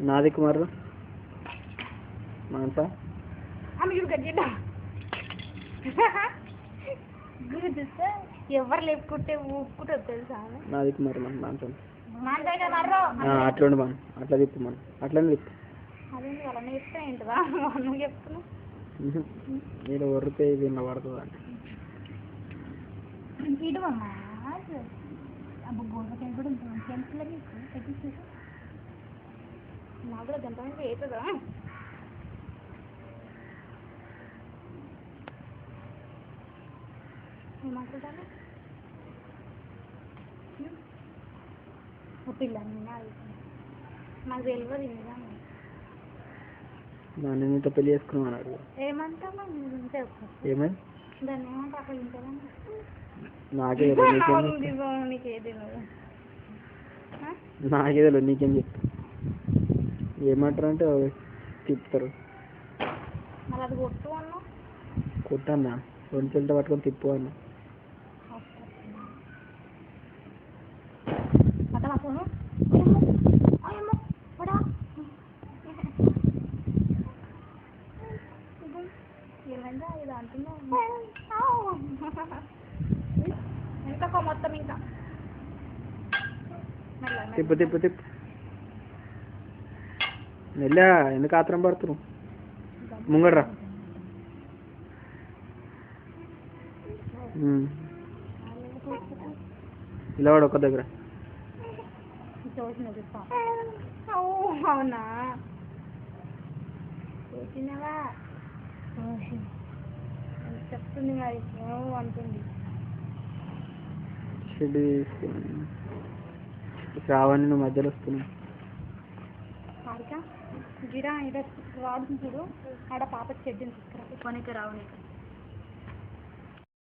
నాది కుమారు మానస ఎవరు లేపుకుంటే ఊపుకుంటుంది తెలుసా? నాది కుమారు మానస అట్లా అట్లా మనం అట్లా తిప్పు మనం అట్లనే తిప్పు. అదేంటి వాళ్ళ నేర్చుకుని ఏంటివా నువ్వు చెప్తున్నావు? మీరు వరితే ఇది పడుతుంది అంటే ఇడువమ్మా అబ్బో గోడకాయ కూడా ఉంటుంది పెన్సిల్ తగ్గించు నాకు కూడా గంట మంది అవుతుందా? ఏమంటుంటాను పిల్ల నాకు తెలియదు నిజంగా. దాన్ని నీతో పెళ్లి చేసుకున్నాను అన్నాడు. ఏమంటామా ఏమైంది? దాన్ని ఏమంటారు అక్కడ ఇంటదా? నాకే తెలియదు నీకేం చెప్తా. ఏమంటారు అంటే తిప్పుతారు. మళ్ళీ అది కొట్టు అన్నా కొట్టన్నా రెండు చెల్లితో పట్టుకొని తిప్పు అన్నా. ఏమైందా ఇది అంటున్నా ఇంకా మొత్తం ఇంకా తిప్పు తిప్పు తిప్పు మెల్ల. ఎందుకు ఆత్రం పడుతున్నావు? ముంగడరా. ఇలా వాడు ఒక దగ్గర. అవునా చూసినవా? చెప్తుంది మరి అంటుంది. షెడ్ శ్రావణి నువ్వు మధ్యలో వస్తున్నావు. గిరా ఇక్కడ రాడు చూడు ఆడ పాప షెడ్ని తీసుకురా కొనికి రావు.